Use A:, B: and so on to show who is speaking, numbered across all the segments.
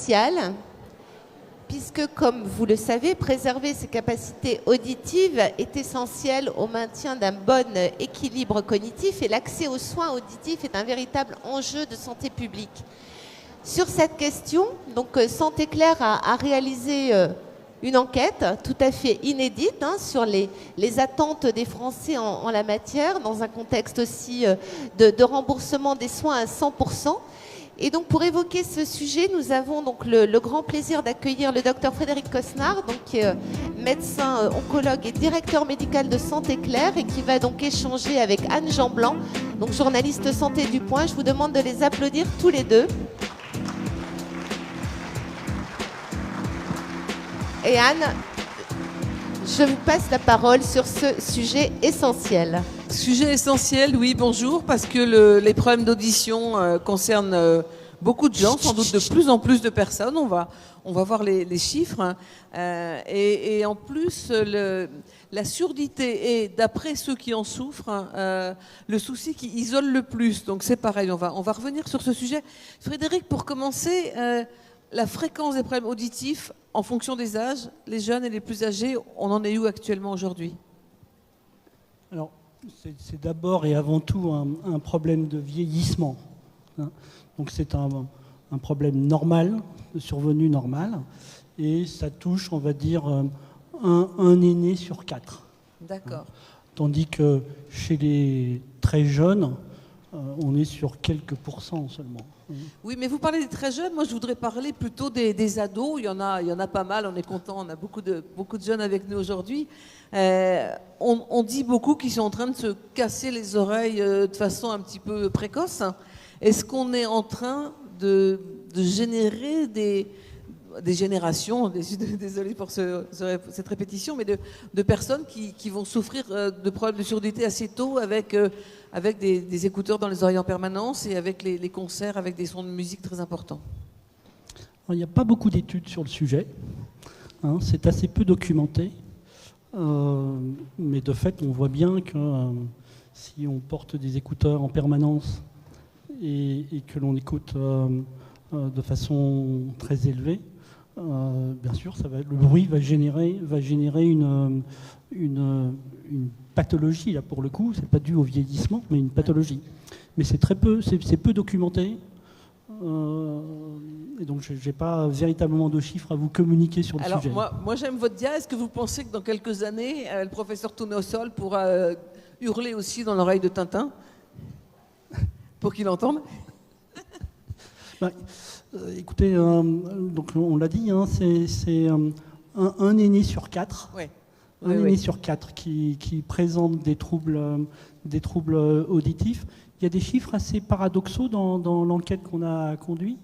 A: spécial, puisque, comme vous le savez, préserver ses capacités auditives est essentiel au maintien d'un bon équilibre cognitif, et l'accès aux soins auditifs est un véritable enjeu de santé publique. Sur cette question, donc, Santé Claire a réalisé une enquête tout à fait inédite sur les attentes des Français en la matière, dans un contexte aussi de remboursement des soins à 100%. Et donc, pour évoquer ce sujet, nous avons donc le grand plaisir d'accueillir le docteur Frédéric Cosnard, donc, qui est médecin oncologue et directeur médical de Santé Claire, et qui va donc échanger avec Anne Jean-Blanc, donc journaliste santé du Point. Je vous demande de les applaudir tous les deux. Et Anne, je vous passe la parole sur ce sujet essentiel.
B: Sujet essentiel, oui, bonjour, parce que les problèmes d'audition concernent beaucoup de gens, sans doute de plus en plus de personnes. On va voir les chiffres. Et en plus, la surdité est, d'après ceux qui en souffrent, le souci qui isole le plus. Donc c'est pareil, on va revenir sur ce sujet. Frédéric, pour commencer, la fréquence des problèmes auditifs en fonction des âges, les jeunes et les plus âgés, on en est où actuellement aujourd'hui?
C: Alors, c'est d'abord et avant tout un problème de vieillissement. Donc c'est un problème normal, survenu normal, et ça touche, on va dire, un aîné sur 4.
B: D'accord.
C: Tandis que chez les très jeunes, on est sur quelques pourcents seulement.
B: Oui, mais vous parlez des très jeunes. Moi, je voudrais parler plutôt des ados. Il y en a pas mal. On est content. On a beaucoup de jeunes avec nous aujourd'hui. On dit beaucoup qu'ils sont en train de se casser les oreilles de façon un petit peu précoce. Est-ce qu'on est en train de générer des générations, désolé pour cette répétition, mais de personnes qui vont souffrir de problèmes de surdité assez tôt avec des écouteurs dans les oreilles en permanence et avec les concerts avec des sons de musique très importants?
C: Il n'y a pas beaucoup d'études sur le sujet. C'est assez peu documenté. Mais de fait, on voit bien que si on porte des écouteurs en permanence et que l'on écoute de façon très élevée, bien sûr, le bruit va générer une pathologie. Là, pour le coup, c'est pas dû au vieillissement, mais une pathologie. Mais c'est peu documenté. Et donc, je n'ai pas véritablement de chiffres à vous communiquer sur le sujet.
B: Alors, moi j'aime votre dia. Est-ce que vous pensez que dans quelques années, le professeur Tournesol pourra hurler aussi dans l'oreille de Tintin pour qu'il entende?
C: Écoutez, donc on l'a dit, c'est un aîné sur 4.
B: Ouais.
C: Un aîné sur 4 qui présente des troubles auditifs. Il y a des chiffres assez paradoxaux dans l'enquête qu'on a conduite.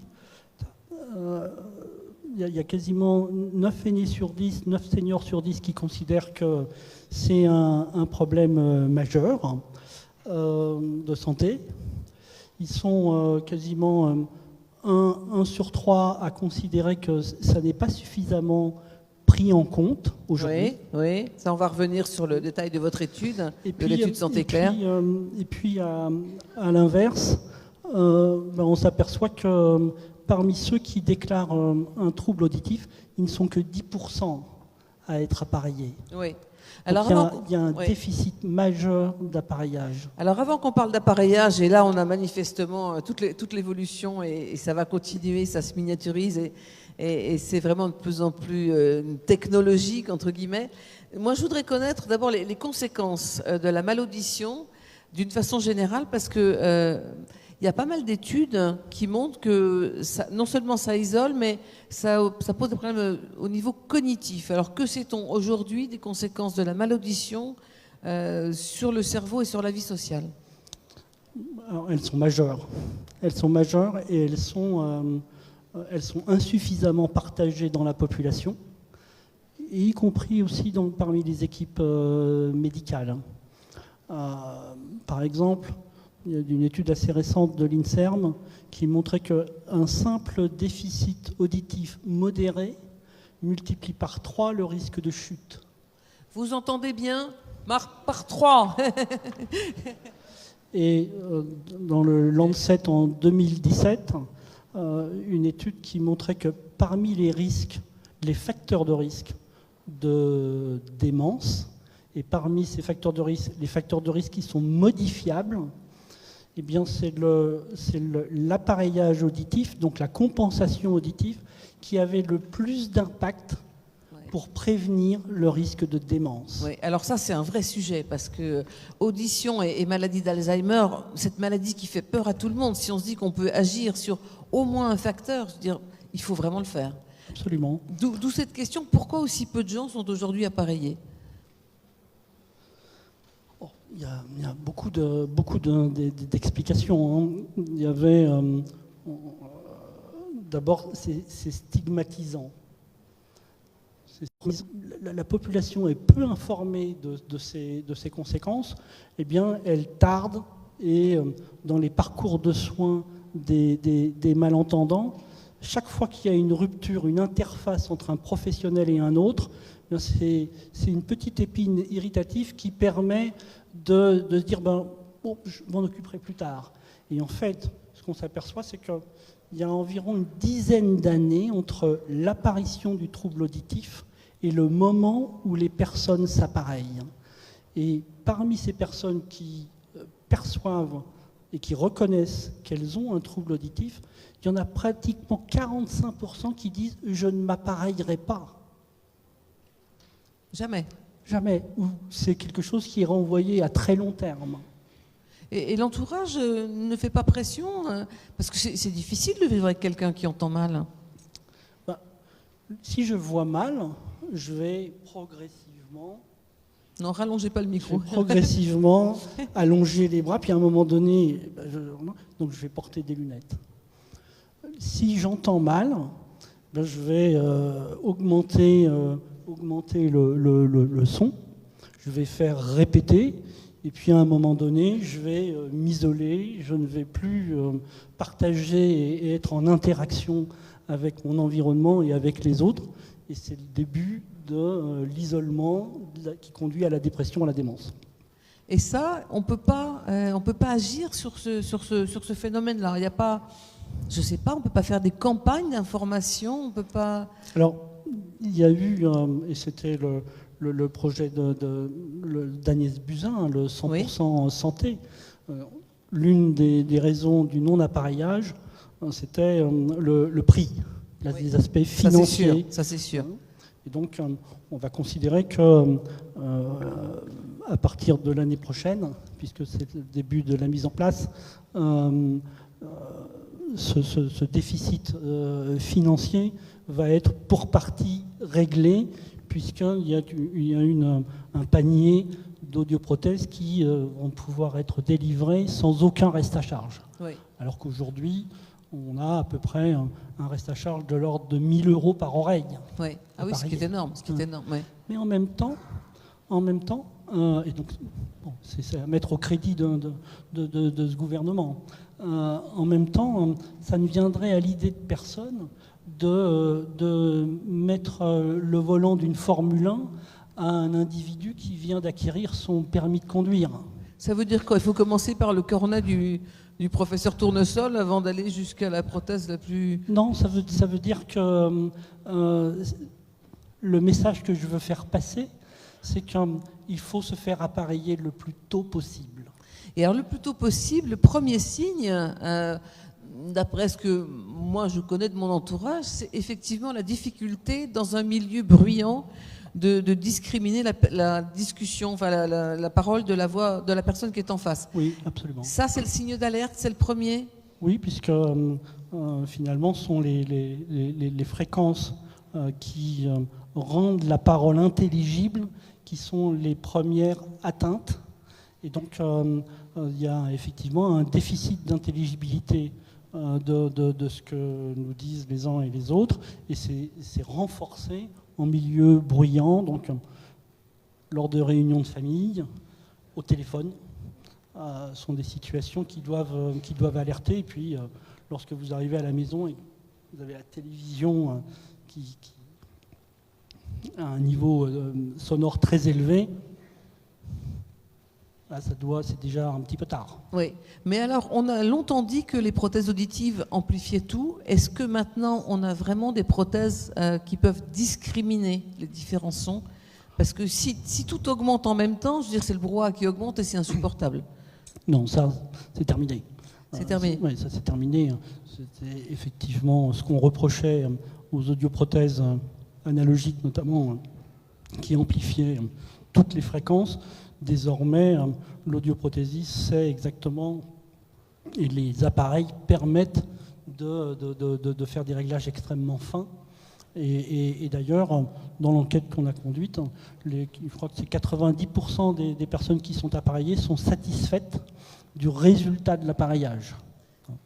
C: Il y a quasiment 9 aînés sur 10, 9 seniors sur 10 qui considèrent que c'est un problème majeur de santé. Ils sont quasiment 1 sur 3 à considérer que ça n'est pas suffisamment pris en compte aujourd'hui.
B: Oui, ça on va revenir sur le détail de votre étude, de l'étude Santé Claire.
C: Et puis à l'inverse, on s'aperçoit que parmi ceux qui déclarent un trouble auditif, ils ne sont que 10% à être appareillés.
B: Oui.
C: Alors, il y a un déficit majeur d'appareillage.
B: Alors avant qu'on parle d'appareillage, et là on a manifestement toute l'évolution et ça va continuer, ça se miniaturise et c'est vraiment de plus en plus technologique, entre guillemets. Moi je voudrais connaître d'abord les conséquences de la malaudition d'une façon générale, parce que il y a pas mal d'études qui montrent que non seulement ça isole, mais ça pose des problèmes au niveau cognitif. Alors que sait-on aujourd'hui des conséquences de la malaudition sur le cerveau et sur la vie sociale?
C: Alors, elles sont majeures. Elles sont majeures et elles sont insuffisamment partagées dans la population, y compris aussi parmi les équipes médicales. Par exemple, il y a une étude assez récente de l'INSERM qui montrait qu'un simple déficit auditif modéré multiplie par 3 le risque de chute.
B: Vous entendez bien? Par 3.
C: Et dans le Lancet en 2017, une étude qui montrait que parmi les facteurs de risque de démence, et parmi ces facteurs de risque, les facteurs de risque qui sont modifiables, eh bien c'est l'appareillage auditif, donc la compensation auditive, qui avait le plus d'impact pour prévenir le risque de démence.
B: Oui, alors ça c'est un vrai sujet parce que audition et maladie d'Alzheimer, cette maladie qui fait peur à tout le monde, si on se dit qu'on peut agir sur au moins un facteur, je veux dire, il faut vraiment le faire.
C: Absolument.
B: D'où cette question, pourquoi aussi peu de gens sont aujourd'hui appareillés ?
C: Il y a beaucoup d'explications. Hein. Il y avait d'abord c'est stigmatisant. La population est peu informée de ces conséquences. Eh bien, elle tarde et dans les parcours de soins des malentendants, chaque fois qu'il y a une rupture, une interface entre un professionnel et un autre, c'est une petite épine irritative qui permet de se dire bon, je m'en occuperai plus tard. Et en fait, ce qu'on s'aperçoit, c'est qu'il y a environ une dizaine d'années entre l'apparition du trouble auditif et le moment où les personnes s'appareillent. Et parmi ces personnes qui perçoivent et qui reconnaissent qu'elles ont un trouble auditif, il y en a pratiquement 45% qui disent « je ne m'appareillerai pas ».
B: Jamais.
C: Jamais. Ou c'est quelque chose qui est renvoyé à très long terme.
B: Et l'entourage ne fait pas pression parce que c'est difficile de vivre avec quelqu'un qui entend mal.
C: Si je vois mal, je vais progressivement...
B: Non, rallongez pas le micro.
C: Progressivement allonger les bras, puis à un moment donné, donc je vais porter des lunettes. Si j'entends mal, je vais augmenter le son, je vais faire répéter, et puis à un moment donné, je vais m'isoler, je ne vais plus partager et être en interaction avec mon environnement et avec les autres, et c'est le début de l'isolement qui conduit à la dépression, à la démence.
B: Et ça, on peut pas agir sur ce phénomène-là. Il n'y a pas, je sais pas, on peut pas faire des campagnes d'information, on peut pas.
C: Alors, il y a eu, et c'était le projet d'Agnès Buzyn, le 100% santé. L'une des raisons du non-appareillage, c'était le prix, les aspects financiers.
B: Ça c'est sûr.
C: Et donc, on va considérer que à partir de l'année prochaine, puisque c'est le début de la mise en place, ce déficit financier va être pour partie réglé, puisqu'il y a un panier d'audioprothèses qui vont pouvoir être délivrées sans aucun reste à charge.
B: Oui.
C: Alors qu'aujourd'hui, on a à peu près un reste à charge de l'ordre de 1 000 € par oreille.
B: Oui, ah oui, ce qui est énorme. Oui.
C: Mais en même temps, et donc c'est à mettre au crédit de ce gouvernement. En même temps, ça ne viendrait à l'idée de personne de mettre le volant d'une Formule 1 à un individu qui vient d'acquérir son permis de conduire.
B: Ça veut dire quoi? Il faut commencer par le cornet du professeur Tournesol avant d'aller jusqu'à la prothèse la plus...
C: Non, ça veut dire que le message que je veux faire passer, c'est qu'il faut se faire appareiller le plus tôt possible.
B: Et alors le plus tôt possible, le premier signe, d'après ce que moi je connais de mon entourage, c'est effectivement la difficulté dans un milieu bruyant de discriminer la discussion, enfin la parole de la voix de la personne qui est en face.
C: Oui, absolument.
B: Ça, c'est le signe d'alerte, c'est le premier?
C: Oui, puisque finalement, ce sont les fréquences qui rendent la parole intelligible qui sont les premières atteintes. Et donc, il y a effectivement un déficit d'intelligibilité de ce que nous disent les uns et les autres, et c'est renforcé en milieu bruyant, donc lors de réunions de famille, au téléphone, sont des situations qui doivent alerter. Et puis, lorsque vous arrivez à la maison et vous avez la télévision qui a un niveau sonore très élevé, Là, c'est déjà un petit peu tard.
B: Oui, mais alors on a longtemps dit que les prothèses auditives amplifiaient tout. Est-ce que maintenant on a vraiment des prothèses qui peuvent discriminer les différents sons? Parce que si tout augmente en même temps, je veux dire, c'est le brouhaha qui augmente et c'est insupportable.
C: Non, ça, c'est terminé.
B: C'est terminé.
C: Oui, ça c'est terminé. C'était effectivement ce qu'on reprochait aux audioprothèses analogiques, notamment, qui amplifiaient toutes les fréquences. Désormais, l'audioprothésiste sait exactement, et les appareils permettent de faire des réglages extrêmement fins. Et d'ailleurs, dans l'enquête qu'on a conduite, je crois que c'est 90% des personnes qui sont appareillées sont satisfaites du résultat de l'appareillage.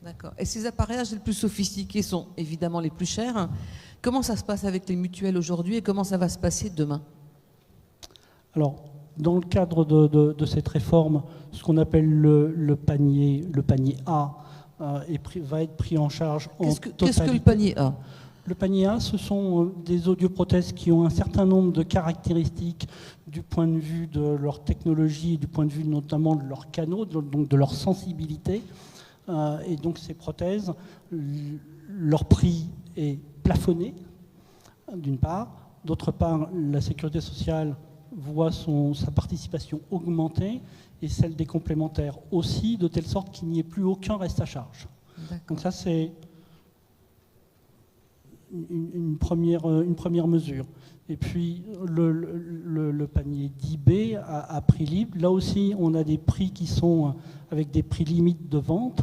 B: D'accord. Et ces appareillages les plus sophistiqués sont évidemment les plus chers. Comment ça se passe avec les mutuelles aujourd'hui et comment ça va se passer demain?
C: Alors, dans le cadre de cette réforme, ce qu'on appelle le panier A va être pris en charge en totalité.
B: Qu'est-ce que le panier A?
C: Le panier A, ce sont des audioprothèses qui ont un certain nombre de caractéristiques du point de vue de leur technologie, du point de vue notamment de leurs canaux, donc de leur sensibilité. Et donc ces prothèses, leur prix est plafonné, d'une part. D'autre part, la sécurité sociale voit sa participation augmenter et celle des complémentaires aussi, de telle sorte qu'il n'y ait plus aucun reste à charge. Donc ça, c'est une première mesure. Et puis le panier dit B à prix libre. Là aussi, on a des prix qui sont avec des prix limites de vente.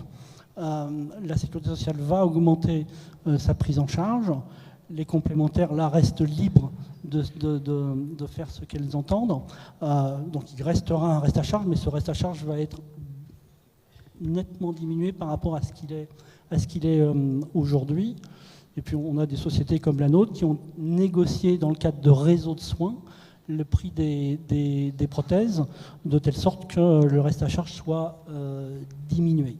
C: La sécurité sociale va augmenter sa prise en charge. Les complémentaires, là, restent libres de faire ce qu'elles entendent. Donc il restera un reste à charge, mais ce reste à charge va être nettement diminué par rapport à ce qu'il est aujourd'hui. Et puis on a des sociétés comme la nôtre qui ont négocié dans le cadre de réseaux de soins le prix des prothèses de telle sorte que le reste à charge soit diminué.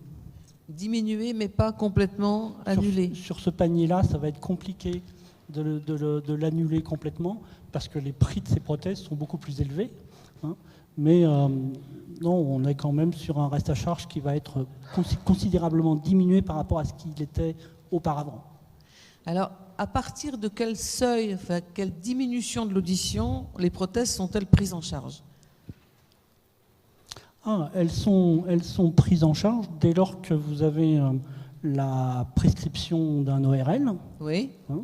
B: Diminué, mais pas complètement annulé.
C: Sur ce panier-là, ça va être compliqué de l'annuler complètement parce que les prix de ces prothèses sont beaucoup plus élevés. Hein. Mais non, on est quand même sur un reste à charge qui va être considérablement diminué par rapport à ce qu'il était auparavant.
B: Alors, à partir de quel seuil, enfin, quelle diminution de l'audition les prothèses sont-elles prises en charge?
C: Elles sont prises en charge dès lors que vous avez la prescription d'un ORL.
B: Oui.
C: Hein.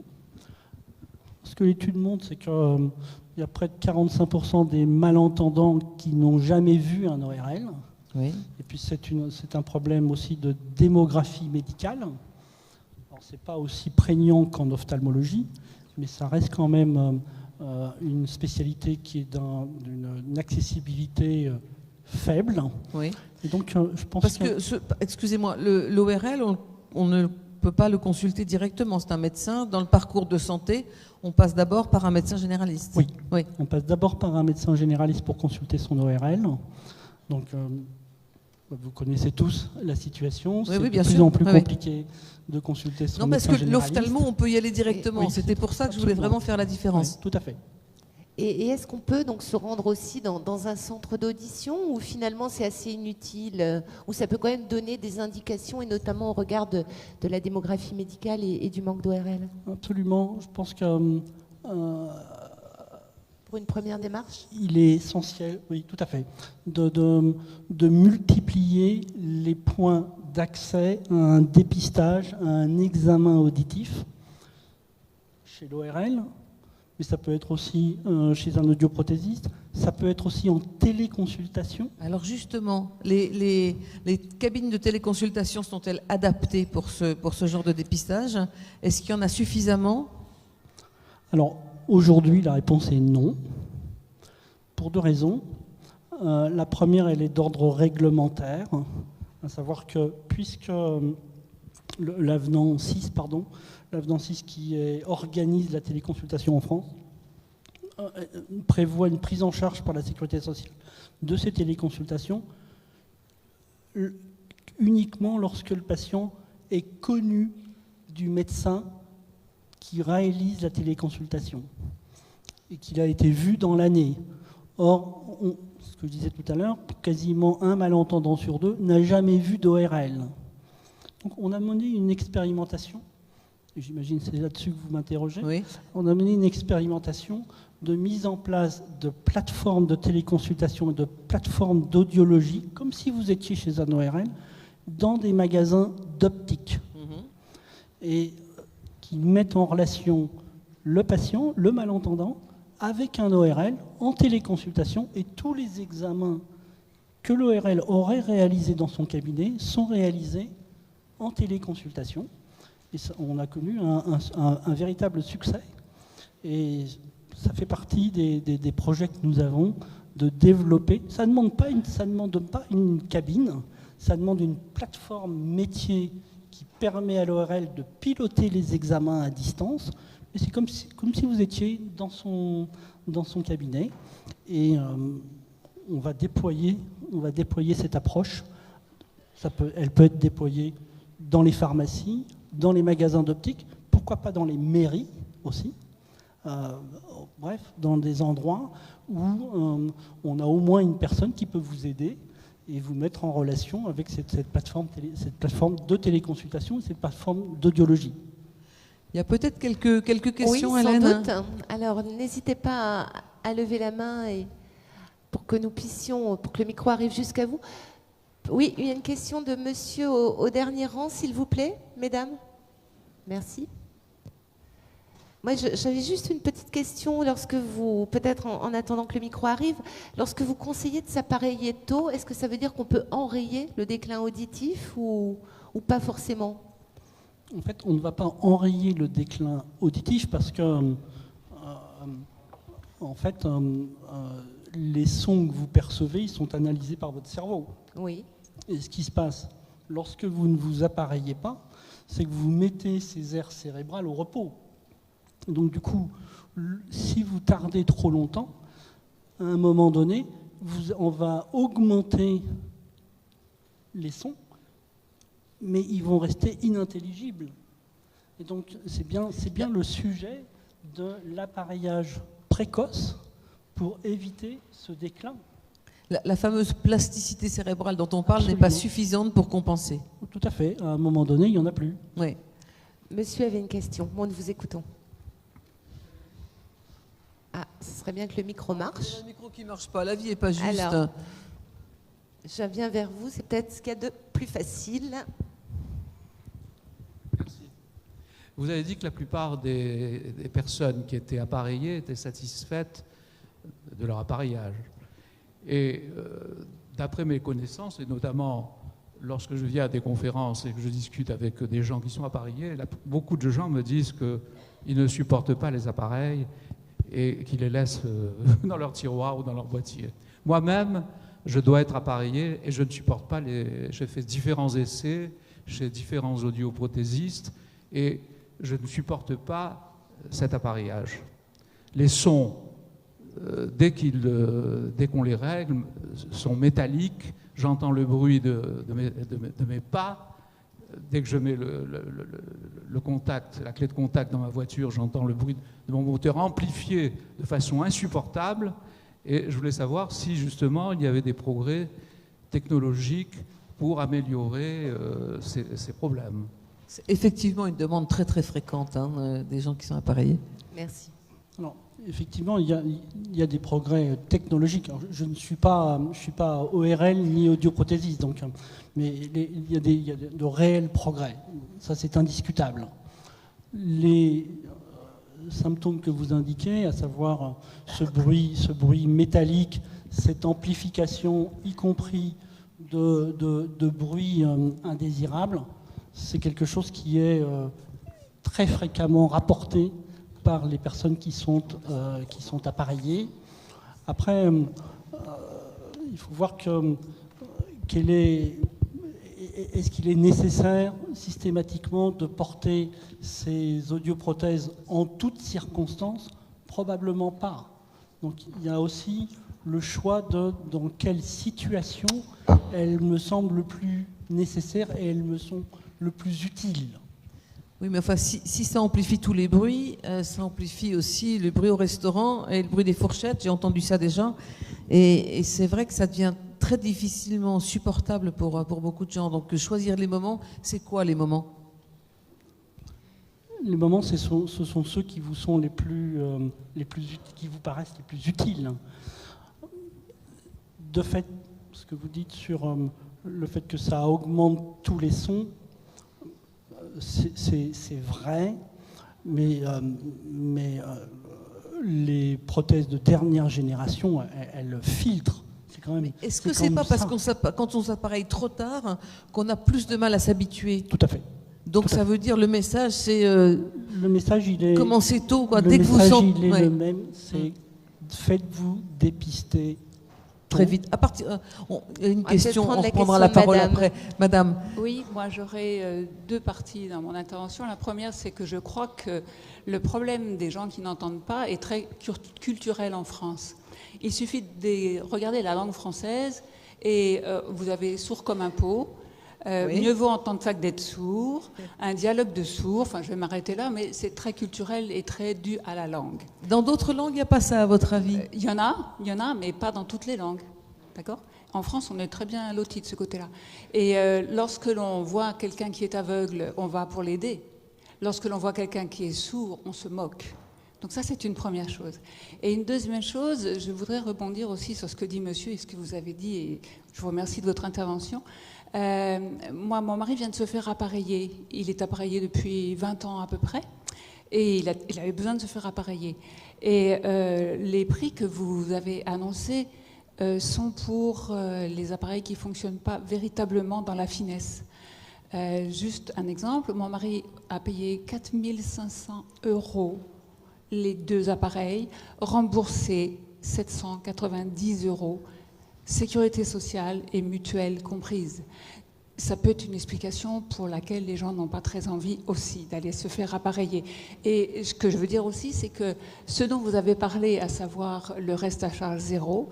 C: Ce que l'étude montre, c'est qu'il y a près de 45% des malentendants qui n'ont jamais vu un ORL.
B: Oui.
C: Et puis c'est un problème aussi de démographie médicale. Ce n'est pas aussi prégnant qu'en ophtalmologie, mais ça reste quand même une spécialité qui est d'une accessibilité faible.
B: Oui.
C: Et donc, je pense
B: Parce que, excusez-moi, l'ORL, on ne peut pas le consulter directement. C'est un médecin. Dans le parcours de santé, on passe d'abord par un médecin généraliste.
C: Oui.
B: Oui.
C: On passe d'abord par un médecin généraliste pour consulter son ORL. Donc, vous connaissez tous la situation. C'est de plus en plus compliqué de consulter son médecin généraliste.
B: Non, parce que l'ophtalmo, on peut y aller directement. Oui, c'était pour ça que je voulais vraiment faire la différence.
C: Oui, tout à fait.
A: Et est-ce qu'on peut donc se rendre aussi dans un centre d'audition où finalement c'est assez inutile, où ça peut quand même donner des indications et notamment au regard de la démographie médicale et du manque d'ORL?
C: Absolument. Je pense que...
A: pour une première démarche?
C: Il est essentiel, oui, tout à fait, de multiplier les points d'accès à un dépistage, à un examen auditif chez l'ORL, mais ça peut être aussi chez un audioprothésiste, ça peut être aussi en téléconsultation.
B: Alors justement, les cabines de téléconsultation sont-elles adaptées pour ce genre de dépistage? Est-ce qu'il y en a suffisamment?
C: Alors, aujourd'hui, la réponse est non, pour deux raisons. La première, elle est d'ordre réglementaire, à savoir que puisque l'avenant 6 qui organise la téléconsultation en France, prévoit une prise en charge par la sécurité sociale de ces téléconsultations uniquement lorsque le patient est connu du médecin qui réalise la téléconsultation et qu'il a été vu dans l'année. Or, ce que je disais tout à l'heure, quasiment un malentendant sur deux n'a jamais vu d'ORL. Donc on a mené une expérimentation, et j'imagine que c'est là-dessus que vous m'interrogez,
B: Oui.
C: on a mené une expérimentation de mise en place de plateformes de téléconsultation et de plateformes d'audiologie, comme si vous étiez chez un ORL, dans des magasins d'optique. Et qui mettent en relation le patient, le malentendant, avec un ORL en téléconsultation, et tous les examens que l'ORL aurait réalisés dans son cabinet sont réalisés en téléconsultation. Et ça, on a connu un véritable succès. Et ça fait partie des projets que nous avons de développer. Ça ne demande pas une cabine, ça demande une plateforme métier qui permet à l'ORL de piloter les examens à distance. Et c'est comme si vous étiez dans son cabinet. Et on va déployer cette approche. Elle peut être déployée dans les pharmacies, dans les magasins d'optique, pourquoi pas dans les mairies aussi. Bref, dans des endroits où on a au moins une personne qui peut vous aider et vous mettre en relation avec cette plateforme de téléconsultation et cette plateforme d'audiologie.
B: Il y a peut-être quelques questions,
A: oui,
B: Hélène.
A: sans doute. Alors, n'hésitez pas à lever la main pour que le micro arrive jusqu'à vous. Oui, il y a une question de monsieur au dernier rang, s'il vous plaît, mesdames. Merci. Moi, j'avais juste une petite question lorsque vous, peut-être en attendant que le micro arrive, lorsque vous conseillez de s'appareiller tôt, est-ce que ça veut dire qu'on peut enrayer le déclin auditif ou pas forcément ?
C: En fait, on ne va pas enrayer le déclin auditif parce que, les sons que vous percevez, ils sont analysés par votre cerveau.
A: Oui.
C: Et ce qui se passe lorsque vous ne vous appareillez pas, c'est que vous mettez ces aires cérébrales au repos. Donc du coup, si vous tardez trop longtemps, à un moment donné, on va augmenter les sons, mais ils vont rester inintelligibles. Et donc c'est bien le sujet de l'appareillage précoce pour éviter ce déclin.
B: La fameuse plasticité cérébrale dont on parle n'est
C: Absolument.
B: pas suffisante pour compenser.
C: Tout à fait. À un moment donné, il n'y en a plus.
B: Oui.
A: Monsieur avait une question. Bon, nous vous écoutons. Ah, ce serait bien que le micro marche.
B: Il y a un micro qui ne marche pas. La vie n'est pas juste.
A: Alors, je viens vers vous. C'est peut-être ce qu'il y a de plus facile.
D: Merci. Vous avez dit que la plupart des personnes qui étaient appareillées étaient satisfaites de leur appareillage. Et d'après mes connaissances, et notamment lorsque je viens à des conférences et que je discute avec des gens qui sont appareillés, beaucoup de gens me disent qu'ils ne supportent pas les appareils et qu'ils les laissent dans leur tiroir ou dans leur boîtier. Moi-même, je dois être appareillé et je ne supporte pas J'ai fait différents essais chez différents audioprothésistes et je ne supporte pas cet appareillage. Les sons, dès qu'on les règle, sont métalliques. J'entends le bruit de mes pas. Dès que je mets le contact, la clé de contact dans ma voiture, j'entends le bruit de mon moteur amplifié de façon insupportable. Et je voulais savoir si justement il y avait des progrès technologiques pour améliorer ces problèmes.
B: C'est effectivement une demande très très fréquente des gens qui sont appareillés.
A: Merci.
C: Alors, effectivement, il y a des progrès technologiques. Alors, je ne suis pas ORL ni audioprothésiste, donc, mais il y a de réels progrès. Ça, c'est indiscutable. Les symptômes que vous indiquez, à savoir ce bruit métallique, cette amplification, y compris de bruits indésirables, c'est quelque chose qui est très fréquemment rapporté par les personnes qui sont appareillées. Après, il faut voir est-ce qu'il est nécessaire systématiquement de porter ces audioprothèses en toutes circonstances? Probablement pas. Donc il y a aussi le choix de dans quelle situation elles me semblent le plus nécessaires et elles me sont le plus utiles.
B: Oui, mais enfin, si ça amplifie tous les bruits, ça amplifie aussi le bruit au restaurant et le bruit des fourchettes. J'ai entendu ça déjà. Et c'est vrai que ça devient très difficilement supportable pour beaucoup de gens. Donc choisir les moments, c'est quoi les moments ?
C: Les moments, ce sont ceux qui vous sont qui vous paraissent les plus utiles. De fait, ce que vous dites sur le fait que ça augmente tous les sons, c'est vrai, mais les prothèses de dernière génération, elles filtrent. C'est quand même.
B: Est-ce que c'est pas parce quand on s'appareille trop tard qu'on a plus de mal à s'habituer ?
C: Tout à fait.
B: Donc ça veut dire le message, c'est
C: le message, il est
B: commencez tôt, quoi.
C: Le
B: Dès que vous
C: message,
B: sentez,
C: il est le même. C'est faites-vous dépister
B: très vite. À partir, il y a une
A: va peut-être
B: question,
A: prendre
B: on
A: la
B: reprendra
A: question
B: la parole
A: Madame.
B: après. Madame.
E: Oui, moi j'aurais deux parties dans mon intervention. La première, c'est que je crois que le problème des gens qui n'entendent pas est très culturel en France. Il suffit de regarder la langue française et vous avez sourd comme un pot.
B: Oui.
E: Mieux vaut entendre ça que d'être sourd. Un dialogue de sourds, enfin je vais m'arrêter là, mais c'est très culturel et très dû à la langue.
B: Dans d'autres langues, il n'y a pas ça, à votre avis ?
E: Il y en a, mais pas dans toutes les langues. D'accord ? En France, on est très bien loti de ce côté-là. Et lorsque l'on voit quelqu'un qui est aveugle, on va pour l'aider. Lorsque l'on voit quelqu'un qui est sourd, on se moque. Donc ça, c'est une première chose. Et une deuxième chose, je voudrais rebondir aussi sur ce que dit monsieur et ce que vous avez dit, et je vous remercie de votre intervention. Moi, mon mari vient de se faire appareiller. Il est appareillé depuis 20 ans à peu près. Et il avait besoin de se faire appareiller. Et les prix que vous avez annoncés sont pour les appareils qui ne fonctionnent pas véritablement dans la finesse. Juste un exemple, mon mari a payé 4 500 € les deux appareils, remboursé 790 €, sécurité sociale et mutuelle comprise. Ça peut être une explication pour laquelle les gens n'ont pas très envie aussi d'aller se faire appareiller. Et ce que je veux dire aussi, c'est que ce dont vous avez parlé, à savoir le reste à charge zéro,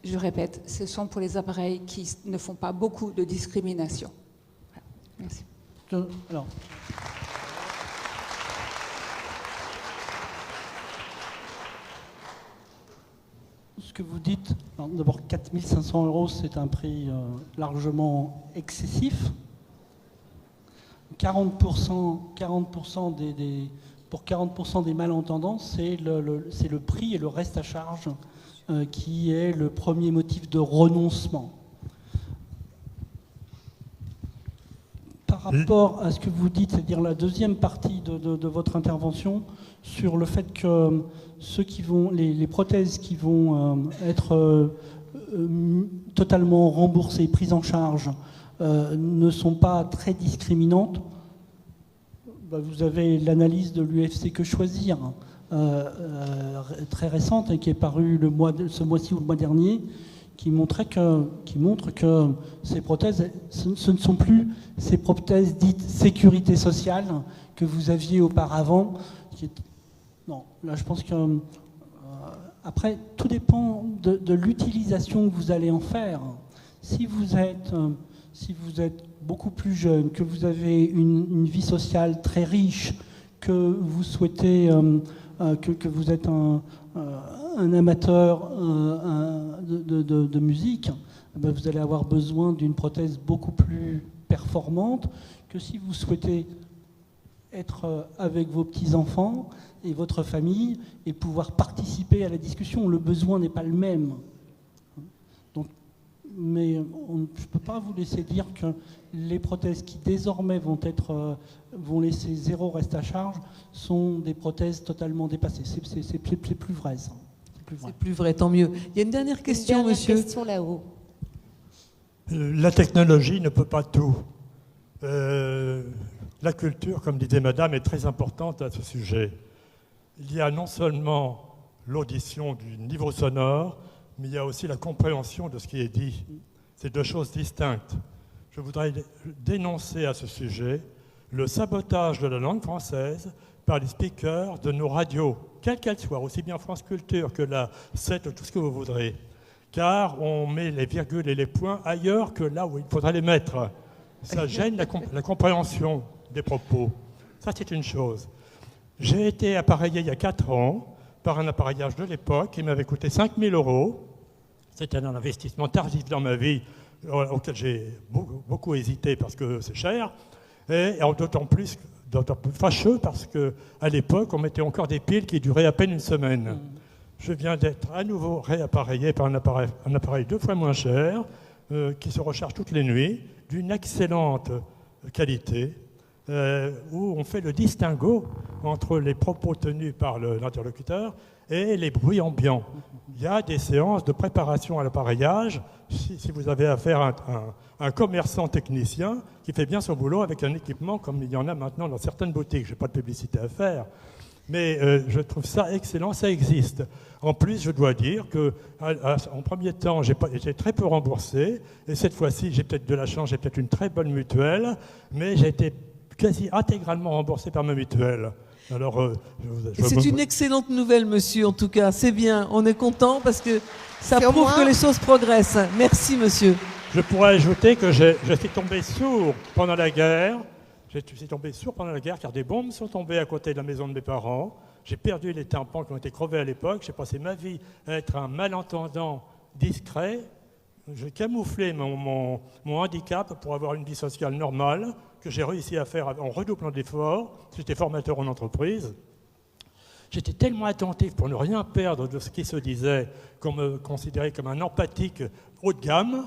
E: je répète, ce sont pour les appareils qui ne font pas beaucoup de discrimination. Voilà. Merci.
C: Alors. Ce que vous dites, d'abord 4 500 €, c'est un prix largement excessif. 40% pour 40% des malentendants, c'est le prix et le reste à charge qui est le premier motif de renoncement. Par rapport à ce que vous dites, c'est-à-dire la deuxième partie de votre intervention, sur le fait que les prothèses qui vont être totalement remboursées, prises en charge, ne sont pas très discriminantes. Vous avez l'analyse de l'UFC Que Choisir, très récente, et qui est parue ce mois-ci ou le mois dernier, qui montre que ces prothèses, ce ne sont plus ces prothèses dites sécurité sociale que vous aviez auparavant. Non, là je pense que après tout dépend de l'utilisation que vous allez en faire. Si vous êtes beaucoup plus jeune, que vous avez une vie sociale très riche, que vous souhaitez que vous êtes un amateur de musique, vous allez avoir besoin d'une prothèse beaucoup plus performante que si vous souhaitez être avec vos petits-enfants et votre famille et pouvoir participer à la discussion. Le besoin n'est pas le même. Donc, mais je ne peux pas vous laisser dire que les prothèses qui désormais vont laisser zéro reste à charge sont des prothèses totalement dépassées. C'est plus vrai, ça.
B: C'est plus vrai, tant mieux. Il y a une dernière question, monsieur.
A: Une question là-haut.
F: La technologie ne peut pas tout. La culture, comme disait madame, est très importante à ce sujet. Il y a non seulement l'audition du niveau sonore, mais il y a aussi la compréhension de ce qui est dit. C'est deux choses distinctes. Je voudrais dénoncer à ce sujet le sabotage de la langue française par les speakers de nos radios, quelles qu'elles soient, aussi bien France Culture que la 7, tout ce que vous voudrez. Car on met les virgules et les points ailleurs que là où il faudrait les mettre. Ça gêne la compréhension des propos. Ça, c'est une chose. J'ai été appareillé il y a 4 ans par un appareillage de l'époque qui m'avait coûté 5 000 €. C'était un investissement tardif dans ma vie, auquel j'ai beaucoup hésité parce que c'est cher, et d'autant plus fâcheux parce qu'à l'époque, on mettait encore des piles qui duraient à peine une semaine. Je viens d'être à nouveau réappareillé par un appareil 2 fois moins cher, qui se recharge toutes les nuits, d'une excellente qualité, où on fait le distinguo entre les propos tenus par l'interlocuteur et les bruits ambiants. Il y a des séances de préparation à l'appareillage, si vous avez affaire à un commerçant technicien qui fait bien son boulot avec un équipement comme il y en a maintenant dans certaines boutiques. Je n'ai pas de publicité à faire, mais je trouve ça excellent, ça existe. En plus, je dois dire qu'en premier temps, j'ai très peu remboursé, et cette fois-ci, j'ai peut-être de la chance, j'ai peut-être une très bonne mutuelle, mais j'ai été quasi intégralement remboursé par ma mutuelle. Alors,
B: c'est une excellente nouvelle, monsieur, en tout cas. C'est bien, on est content parce que ça prouve que les choses progressent. Merci, monsieur.
F: Je pourrais ajouter que je suis tombé sourd pendant la guerre. Je suis tombé sourd pendant la guerre car des bombes sont tombées à côté de la maison de mes parents. J'ai perdu les tympans qui ont été crevés à l'époque. J'ai passé ma vie à être un malentendant discret. J'ai camouflé mon handicap pour avoir une vie sociale normale que j'ai réussi à faire en redoublant d'efforts. J'étais formateur en entreprise. J'étais tellement attentif pour ne rien perdre de ce qui se disait qu'on me considérait comme un empathique haut de gamme.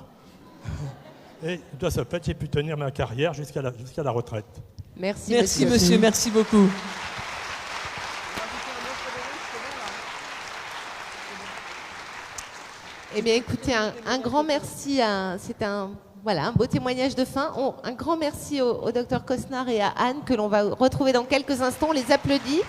F: Et de ce fait, j'ai pu tenir ma carrière jusqu'à la retraite.
A: Merci,
B: monsieur. Merci beaucoup.
A: Eh bien, écoutez, un grand merci. C'est un beau témoignage de fin. Un grand merci au docteur Cosnard et à Anne, que l'on va retrouver dans quelques instants. On les applaudit.